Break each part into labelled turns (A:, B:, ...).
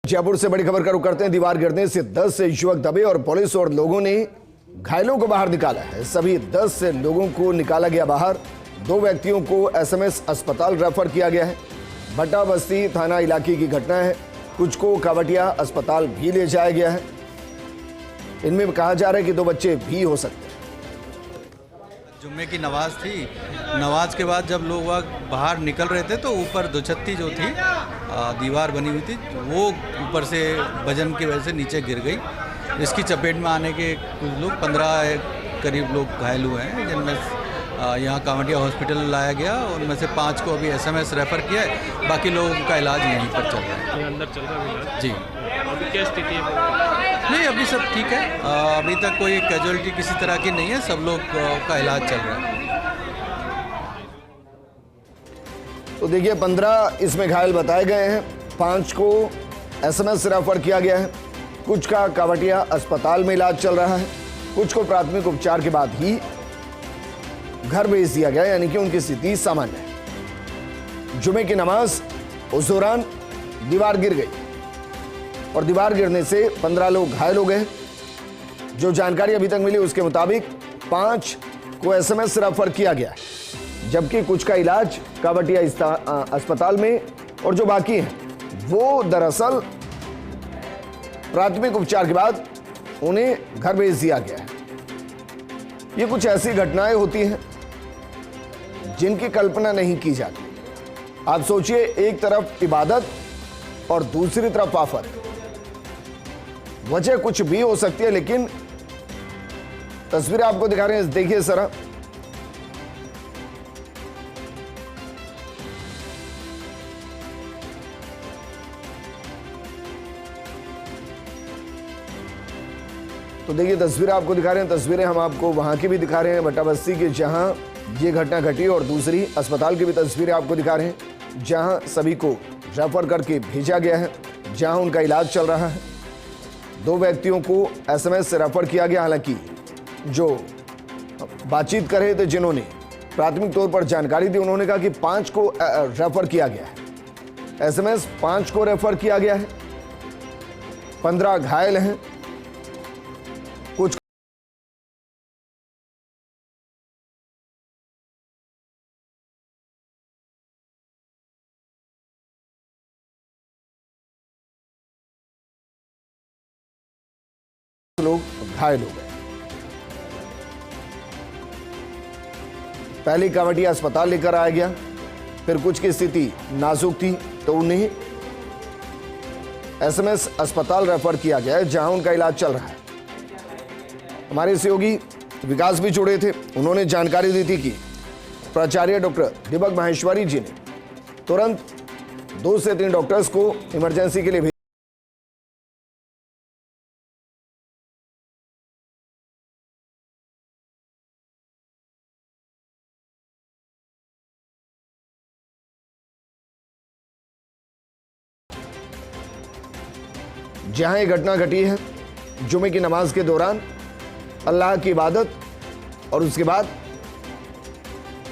A: जयपुर से बड़ी खबर का रुख करते हैं। दीवार गिरने से 10 युवक दबे और पुलिस और लोगों ने घायलों को बाहर निकाला है। सभी 10 लोगों को निकाला गया बाहर। 2 व्यक्तियों को एसएमएस अस्पताल रेफर किया गया है। भट्टा बस्ती थाना इलाके की घटना है। कुछ को कावटिया अस्पताल भी ले जाया गया है। इनमें कहा जा रहा है कि 2 बच्चे भी हो सकते हैं।
B: जुम्मे की नमाज थी। नमाज के बाद जब लोग बाहर निकल रहे थे तो ऊपर दुछत्ती जो थी दीवार बनी हुई थी वो ऊपर से वजन की वजह से नीचे गिर गई। इसकी चपेट में आने के कुछ लोग 15 करीब लोग घायल हुए हैं, जिनमें यहाँ कावटिया हॉस्पिटल लाया गया। उनमें से 5 को अभी एसएमएस रेफ़र किया है। बाकी लोगों का इलाज यहीं पर चल रहा है।
C: अंदर चल रहा है इलाज?
B: जी।
C: अभी क्या स्थिति है?
B: नहीं, अभी सब ठीक है। अभी तक कोई कैजुअलिटी किसी तरह की नहीं है। सब लोग का इलाज चल रहा है।
A: तो देखिए 15 इसमें घायल बताए गए हैं। 5 को एसएमएस रेफर किया गया है। कुछ का कावटिया अस्पताल में इलाज चल रहा है। कुछ को प्राथमिक उपचार के बाद ही घर भेज दिया गया, यानी कि उनकी स्थिति सामान्य है। जुमे की नमाज उस दौरान दीवार गिर गई और दीवार गिरने से 15 लोग घायल हो गए। जो जानकारी अभी तक मिली उसके मुताबिक 5 को एसएमएस रेफर किया गया है, जबकि कुछ का इलाज कावटिया अस्पताल में और जो बाकी हैं वो दरअसल प्राथमिक उपचार के बाद उन्हें घर भेज दिया गया है। ये कुछ ऐसी घटनाएं होती हैं जिनकी कल्पना नहीं की जाती। आप सोचिए, एक तरफ इबादत और दूसरी तरफ आफत। वजह कुछ भी हो सकती है, लेकिन तस्वीरें आपको दिखा रहे हैं, देखिए जरा। तो देखिए तस्वीरें आपको दिखा रहे हैं। तस्वीरें हम आपको वहां की भी दिखा रहे हैं, भट्टा बस्ती की, जहां ये घटना घटी, और दूसरी अस्पताल की भी तस्वीरें आपको दिखा रहे हैं, जहां सभी को रेफर करके भेजा गया है, जहां उनका इलाज चल रहा है। 2 व्यक्तियों को एसएमएस से रेफर किया गया। हालांकि जो बातचीत कर रहे थे, जिन्होंने प्राथमिक तौर पर जानकारी दी, उन्होंने कहा कि 5 को रेफर किया गया है। एसएमएस 5 को रेफर किया गया है। 15 घायल हैं। कुछ लोग घायल हो गए। पहले कावटिया अस्पताल लेकर आया गया, फिर कुछ की स्थिति नाजुक थी तो उन्हें एसएमएस अस्पताल रेफर किया गया है, जहां उनका इलाज चल रहा है। हमारे सहयोगी विकास भी जुड़े थे। उन्होंने जानकारी दी थी कि प्राचार्य डॉक्टर दीपक माहेश्वरी जी ने तुरंत 2 से 3 डॉक्टर्स को इमरजेंसी के लिए भेजा। जहां ये घटना घटी है जुमे की नमाज के दौरान, अल्लाह की इबादत, और उसके बाद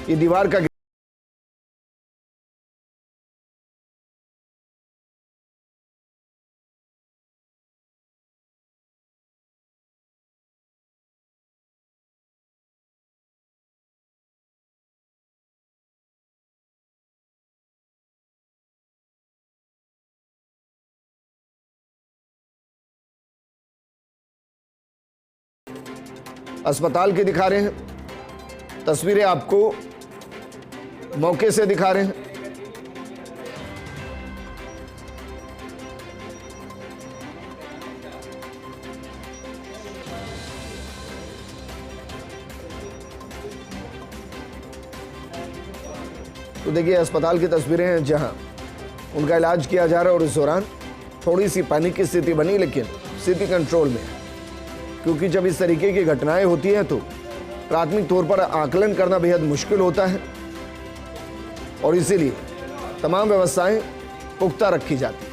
A: ये दीवार का अस्पताल के दिखा रहे हैं। तस्वीरें आपको मौके से दिखा रहे हैं। तो देखिए अस्पताल की तस्वीरें हैं, जहां उनका इलाज किया जा रहा है, और इस दौरान थोड़ी सी पैनिक की स्थिति बनी, लेकिन स्थिति कंट्रोल में है। क्योंकि जब इस तरीके की घटनाएं होती हैं तो प्राथमिक तौर पर आकलन करना बेहद मुश्किल होता है, और इसीलिए तमाम व्यवस्थाएं पुख्ता रखी जाती हैं।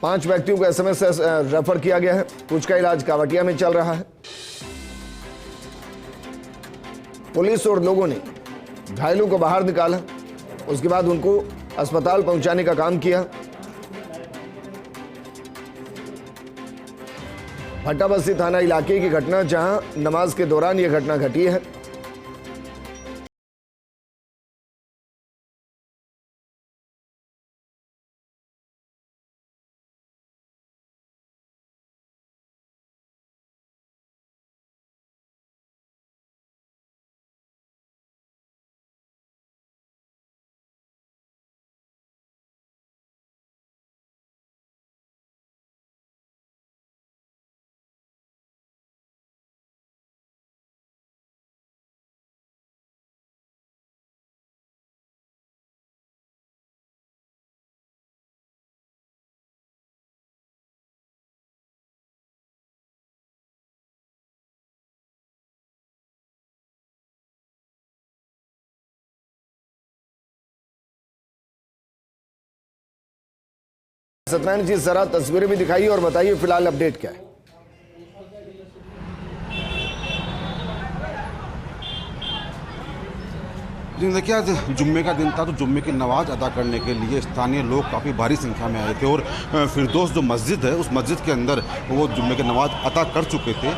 A: 5 व्यक्तियों को एसएमएस से रेफर किया गया है। कुछ का इलाज कावटिया में चल रहा है। पुलिस और लोगों ने घायलों को बाहर निकाला, उसके बाद उनको अस्पताल पहुंचाने का काम किया। भट्टाबस्ती थाना इलाके की घटना, जहां नमाज के दौरान यह घटना घटी है। सत्यनारायण जी, जरा तस्वीरें भी दिखाइए और बताइए फिलहाल अपडेट क्या है।
D: जी देखिए, आज जुम्मे का दिन था, तो जुम्मे की नमाज अदा करने के लिए स्थानीय लोग काफ़ी भारी संख्या में आए थे और फिरदौस जो मस्जिद है, उस मस्जिद के अंदर वो जुम्मे की नमाज अदा कर चुके थे।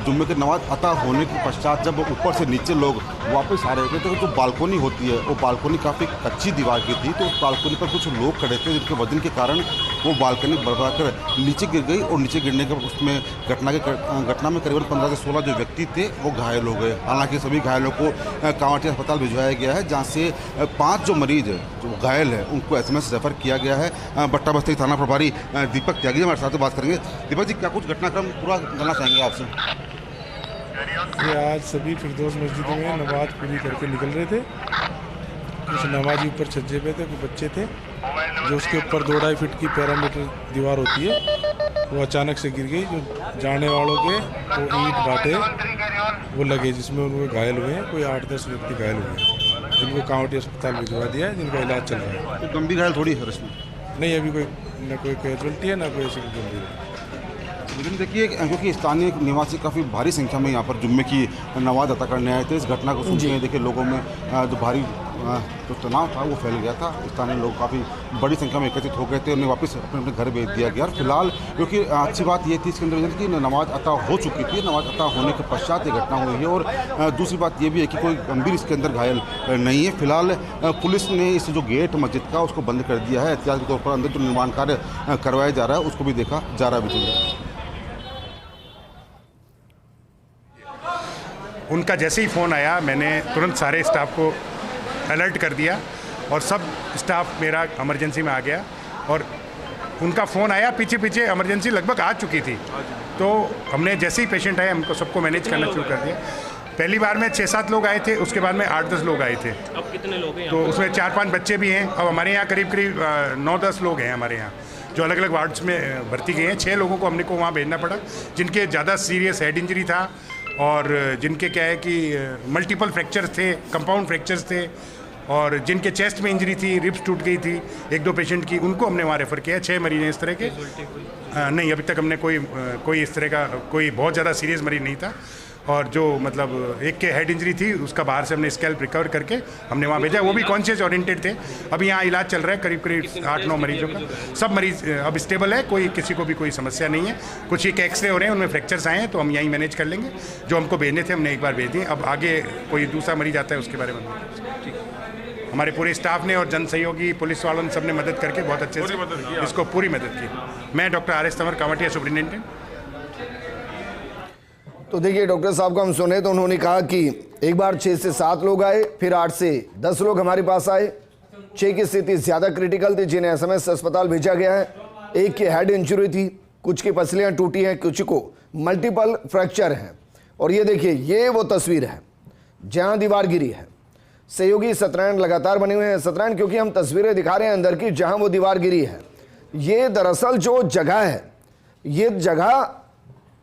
D: जुम्मे की नमाज अदा होने के पश्चात जब ऊपर से नीचे लोग वापस आ रहे थे, तो जो बालकोनी होती है, वो बालकोनी काफ़ी कच्ची दीवार की थी, तो उस बालकोनी पर कुछ लोग खड़े थे, जिनके वजन के कारण वो बालकनी बरबरा कर नीचे गिर गई और नीचे गिरने के उसमें घटना में करीबन 15 से 16 जो व्यक्ति थे वो घायल हो गए। हालांकि सभी घायलों को कांवटिया अस्पताल भिजवाया गया है, जहां से 5 जो मरीज जो घायल है उनको एसएमएस रेफर किया गया है। भट्टाबस्ती थाना प्रभारी दीपक त्यागी हमारे साथ बात करेंगे। दीपक जी, क्या कुछ घटनाक्रम पूरा जानना चाहेंगे आपसे?
E: आज सभी फिरदौस मस्जिद में नमाज पूरी करके निकल रहे थे। कुछ नमाजी ऊपर छज्जे पे थे, कुछ बच्चे थे जो उसके ऊपर 2-2.5 फीट की पैरामीटर दीवार होती है, वो अचानक से गिर गई। जो जाने वालों के वो ईंट बाटे वो लगे, जिसमें उनको घायल हुए हैं। कोई 8-10 व्यक्ति घायल हुए हैं, जिनको कांवटी अस्पताल भिजवा दिया है, जिनका इलाज चल रहा है।
D: तो गंभीर घायल थोड़ी है इसमें?
E: नहीं, अभी कोई कैजुअल्टी है, ना कोई ऐसी गंभीर है।
D: लेकिन देखिए, क्योंकि स्थानीय निवासी काफ़ी भारी संख्या में यहाँ पर जुम्मे की नमाज अदा करने आए थे, इस घटना को सुनते हैं देखिए लोगों में जो भारी जो तनाव था वो फैल गया था। स्थानीय लोग काफ़ी बड़ी संख्या में एकत्रित हो गए थे, उन्हें वापस अपने अपने घर भेज दिया गया। और फिलहाल क्योंकि अच्छी बात ये थी इसके अंदर कि नमाज अता हो चुकी थी, नमाज अता होने के पश्चात ये घटना हुई है। और दूसरी बात ये भी है कि कोई गंभीर इसके अंदर घायल नहीं है। फिलहाल पुलिस ने इस जो गेट मस्जिद का उसको बंद कर दिया है। एहतियात के तौर पर अंदर जो निर्माण कार्य करवाया जा रहा है उसको भी देखा जा रहा है।
F: उनका जैसे ही फ़ोन आया, मैंने तुरंत सारे स्टाफ को अलर्ट कर दिया और सब स्टाफ मेरा इमरजेंसी में आ गया। और उनका फ़ोन आया, पीछे पीछे इमरजेंसी लगभग आ चुकी थी, तो हमने जैसे ही पेशेंट आए हमको सबको मैनेज करना शुरू कर दिया। पहली बार में 6-7 लोग आए थे, उसके बाद में 8-10 लोग आए थे।
C: अब कितने लोग हैं?
F: तो उसमें 4-5 बच्चे भी हैं। अब हमारे यहाँ करीब 9-10 लोग हैं हमारे यहाँ, जो अलग अलग वार्ड्स में भर्ती गए हैं। 6 लोगों को हमने को वहाँ भेजना पड़ा, जिनके ज़्यादा सीरियस हेड इंजरी था और जिनके क्या है कि मल्टीपल फ्रैक्चर्स थे, कंपाउंड फ्रैक्चर्स थे, और जिनके चेस्ट में इंजरी थी, रिब्स टूट गई थी 1-2 पेशेंट की, उनको हमने वहाँ रेफ़र किया। 6 मरीज हैं इस तरह के। नहीं, अभी तक हमने कोई इस तरह का कोई बहुत ज़्यादा सीरियस मरीज नहीं था। और जो मतलब एक के हेड इंजरी थी, उसका बाहर से हमने स्कैल्प रिकवर करके हमने वहाँ भेजा। वो भी कॉन्शियस ओरिएंटेड थे। अभी यहाँ इलाज चल रहा है करीब 8-9 मरीजों का। सब मरीज अब स्टेबल है, कोई किसी को भी कोई समस्या नहीं है। कुछ एक एक्सरे हो रहे हैं, उनमें फ्रैक्चर्स आए हैं, तो हम यहीं मैनेज कर लेंगे। जो हमको भेजने थे हमने एक बार भेज दिए। अब आगे कोई दूसरा मरीज आता है उसके बारे में हमारे पूरे स्टाफ ने और जन सहयोगी पुलिस वालों ने सबने मदद करके बहुत अच्छे से इसको पूरी मदद की। मैं doctor R S Tanwar, Kanwatia superintendent.
A: तो देखिए, डॉक्टर साहब को हम सुने तो उन्होंने कहा कि एक बार 6 से 7 लोग आए, फिर 8 से 10 लोग हमारे पास आए। 6 की स्थिति ज़्यादा क्रिटिकल थी, जिन्हें एसएमएस अस्पताल भेजा गया है। एक की हेड इंजरी थी, कुछ की पसलियाँ टूटी हैं, कुछ को मल्टीपल फ्रैक्चर हैं। और ये देखिए, ये वो तस्वीर है जहाँ दीवार गिरी है। सहयोगी सत्यनारायण लगातार बने हुए हैं। सत्यनारायण, क्योंकि हम तस्वीरें दिखा रहे हैं अंदर की जहाँ वो दीवार गिरी है, ये दरअसल जो जगह है, ये जगह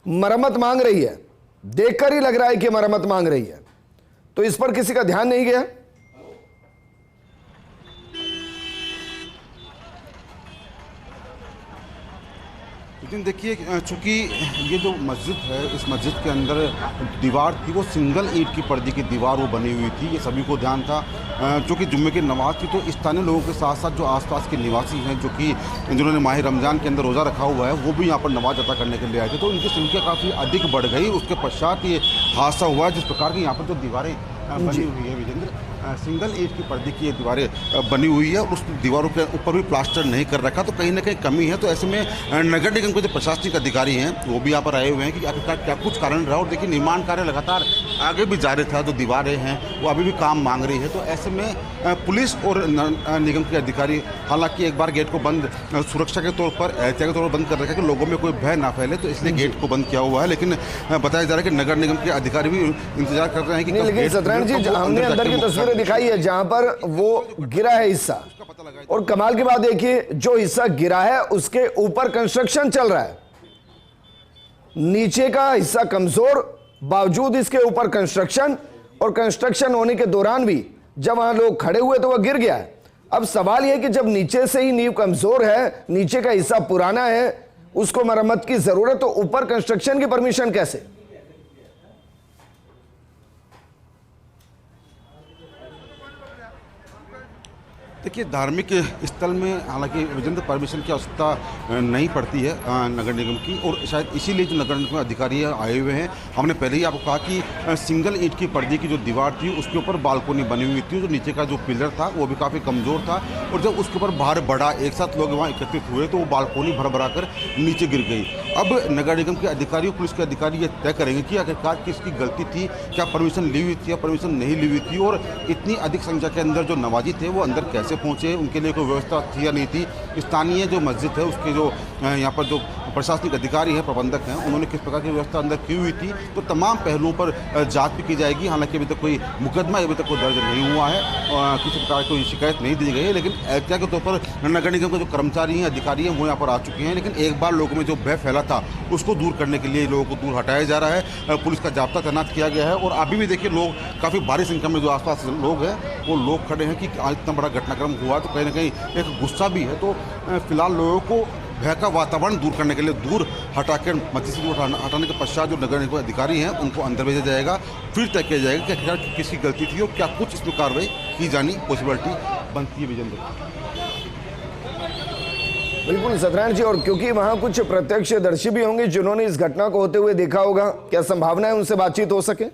A: मरम्मत मांग रही है। देखकर ही लग रहा है कि मरम्मत मांग रही है, तो इस पर किसी का ध्यान नहीं गया।
D: लेकिन देखिए, चूँकि ये जो मस्जिद है, इस मस्जिद के अंदर दीवार थी वो सिंगल ईंट की पर्दे की दीवार वो बनी हुई थी, ये सभी को ध्यान था। चूँकि जुम्मे की नमाज थी तो स्थानीय लोगों के साथ साथ जो आसपास के निवासी हैं, जो कि जिन्होंने माह रमज़ान के अंदर रोज़ा रखा हुआ है, वो भी यहाँ पर नमाज अदा करने के लिए आए थे, तो इनकी संख्या काफ़ी अधिक बढ़ गई। उसके पश्चात ये हादसा हुआ, जिस प्रकार की यहाँ पर जो दीवारें बनी हुई है विजेंद्र, सिंगल ईंट की पर्दे की ये दीवारें बनी हुई है, उस दीवारों के ऊपर भी प्लास्टर नहीं कर रखा, तो कहीं ना कहीं कमी है। तो ऐसे में नगर निगम के जो प्रशासनिक अधिकारी हैं वो भी यहाँ पर आए हुए हैं कि आखिरकार क्या कुछ कारण रहा। और देखिए, निर्माण कार्य लगातार आगे भी जारी था, जो दीवारें हैं वो अभी भी काम मांग रही है। तो ऐसे में पुलिस और निगम के अधिकारी हालांकि एक बार गेट को बंद सुरक्षा के तौर पर, एहतियात के तौर पर बंद कर रखा है कि लोगों में कोई भय ना फैले, तो इसलिए गेट को बंद किया हुआ है। लेकिन बताया जा रहा है कि नगर निगम के अधिकारी भी इंतजार कर रहे हैं कि
A: लेकिन सत्यनारायण जी, हमने अंदर की तस्वीरें दिखाई है जहां पर वो गिरा है हिस्सा, और कमाल की बात देखिए, जो हिस्सा गिरा है उसके ऊपर कंस्ट्रक्शन चल रहा है। नीचे का हिस्सा कमजोर, बावजूद इसके ऊपर कंस्ट्रक्शन, और कंस्ट्रक्शन होने के दौरान भी जब वहां लोग खड़े हुए तो वह गिर गया है। अब सवाल यह कि जब नीचे से ही नींव कमजोर है, नीचे का हिस्सा पुराना है, उसको मरम्मत की जरूरत, तो ऊपर कंस्ट्रक्शन की परमिशन कैसे?
D: देखिए, धार्मिक स्थल में हालांकि विजेंद्र परमिशन की आवश्यकता नहीं पड़ती है नगर निगम की, और शायद इसीलिए जो नगर निगम अधिकारी आए हुए हैं। हमने पहले ही आपको कहा कि सिंगल ईंट की पर्दे की जो दीवार थी उसके ऊपर बालकोनी बनी हुई थी, जो नीचे का जो पिलर था वो भी काफ़ी कमज़ोर था, और जब उसके ऊपर बाहर बढ़ा, एक साथ लोग वहाँ एकत्रित हुए, तो वो बालकोनी भर भरा कर नीचे गिर गई। अब नगर निगम के अधिकारी और पुलिस के अधिकारी ये तय करेंगे कि आखिरकार किसकी गलती थी, क्या परमिशन ली हुई थी या परमिशन नहीं ली हुई थी, और इतनी अधिक संख्या के अंदर जो नमाजी थे वो अंदर कैसे पहुंचे, उनके लिए कोई व्यवस्था थी या नहीं थी। स्थानीय जो मस्जिद है उसके जो यहाँ पर जो प्रशासनिक अधिकारी हैं, प्रबंधक हैं, उन्होंने किस प्रकार की व्यवस्था अंदर की हुई थी, तो तमाम पहलुओं पर जांच भी की जाएगी। हालांकि अभी तक कोई मुकदमा अभी तक कोई दर्ज नहीं हुआ है, किसी प्रकार की कोई शिकायत नहीं दी गई है, लेकिन एहतियात के तौर पर नगर निगम के जो कर्मचारी हैं, अधिकारी हैं, वो यहाँ पर आ चुके हैं। लेकिन एक बार लोगों में जो भय फैला था उसको दूर करने के लिए लोगों को दूर हटाया जा रहा है, पुलिस का जाब्ता तैनात किया गया है। और अभी भी देखिए, लोग काफ़ी भारी संख्या में जो आसपास लोग हैं वो लोग खड़े हैं कि आज इतना बड़ा घटनाक्रम हुआ, तो कहीं ना कहीं एक गुस्सा भी है। तो फिलहाल लोगों को भय का वातावरण दूर करने के लिए दूर हटाकर मस्जिद से हटाने के पश्चात जो नगर निगम अधिकारी हैं उनको अंदर भेजा जाएगा, फिर तय किया जाएगा कि आखिरकार किसकी गलती थी और क्या कुछ इसमें कार्रवाई की जानी पॉसिबिलिटी बनती है। विजेंद्र,
A: बिल्कुल सत्यनारायण जी, और क्योंकि वहां कुछ प्रत्यक्षदर्शी भी होंगे जिन्होंने इस घटना को होते हुए देखा होगा, क्या संभावना है उनसे बातचीत हो सके?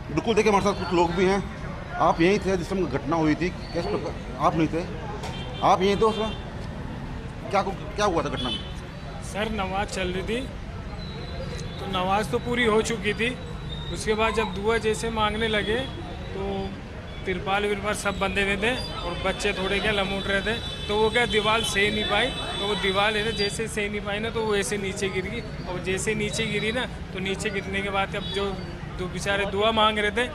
D: बिल्कुल, देखिए हमारे साथ कुछ लोग भी हैं। आप यहीं थे जिस समय घटना हुई थी? कैसे आप नहीं थे? आप यहीं थे उसमें? क्या हुआ था घटना में?
C: सर, नमाज चल रही थी, तो नमाज तो पूरी हो चुकी थी। उसके बाद जब दुआ जैसे मांगने लगे तो तिरपाल विरपाल सब बंधे हुए थे, और बच्चे थोड़े क्या लमूट रहे थे, तो वो क्या दीवार सही नहीं पाई, तो वो दीवार है ना जैसे सही नहीं पाई ना, तो वो ऐसे नीचे गिर गई। और जैसे नीचे गिरी ना, तो नीचे गिरने के बाद अब जो बेचारे दुआ मांग रहे थे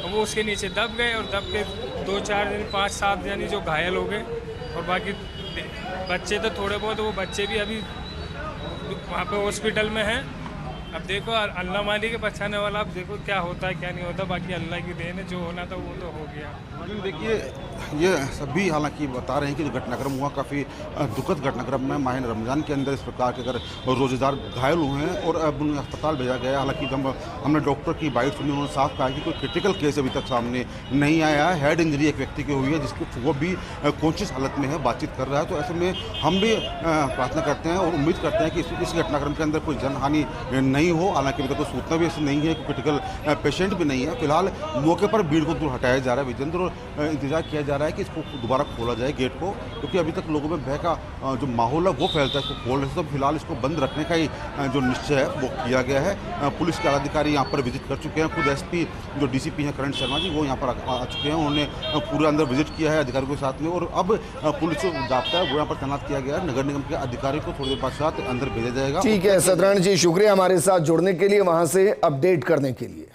C: वो उसके नीचे दब गए, और दब के 2-4 जन 5-7 जन जो घायल हो गए, और बाकी बच्चे तो थोड़े बहुत, वो बच्चे भी अभी वहाँ पे हॉस्पिटल में हैं। अब देखो, अल्लाह मालिक के बचाने वाला, अब देखो क्या होता है क्या नहीं होता, बाकी अल्लाह की देन है, जो होना था वो तो हो गया।
D: लेकिन देखिए, ये सभी हालांकि बता रहे हैं कि जो घटनाक्रम हुआ काफ़ी दुखद घटनाक्रम है। माह रमज़ान के अंदर इस प्रकार के अगर रोज़ेदार घायल हुए हैं और अब उन्हें अस्पताल भेजा गया। हालांकि जब हमने डॉक्टर की बाइट सुनी, उन्होंने साफ कहा कि कोई क्रिटिकल केस अभी तक सामने नहीं आया है। हेड इंजरी एक व्यक्ति की हुई है जिसको वो भी कॉन्शियस हालत में है, बातचीत कर रहा है। तो ऐसे में हम भी प्रार्थना करते हैं और उम्मीद करते हैं कि इस घटनाक्रम के अंदर कोई जनहानि नहीं हो। हालांकि अभी तक कोई सूचना भी ऐसी नहीं है, कोई क्रिटिकल पेशेंट भी नहीं है। फिलहाल मौके पर भीड़ को दूर हटाया जा रहा है विजेंद्र, और इंतजार किया जा रहा है कि इसको दोबारा खोला जाए गेट को, क्योंकि अभी तक लोगों में भय का जो माहौल है वो फैलता है। इसको खोल रहे थे, तो फिलहाल इसको बंद रखने का ही जो निश्चय है वो किया गया है। पुलिस के अधिकारी यहाँ पर विजिट कर चुके हैं। खुद एसपी जो डीसीपी हैं करण शर्मा जी, वो यहाँ पर आ चुके हैं। उन्होंने पूरे अंदर विजिट किया है अधिकारियों के साथ में, और अब पुलिस जो जाब्ता है वो यहाँ पर तैनात किया गया है। नगर निगम के अधिकारी को थोड़ी देर बाद अंदर भेजा जाएगा।
A: ठीक है सत्यनारायण जी, शुक्रिया हमारे साथ जुड़ने के लिए, वहां से अपडेट करने के लिए।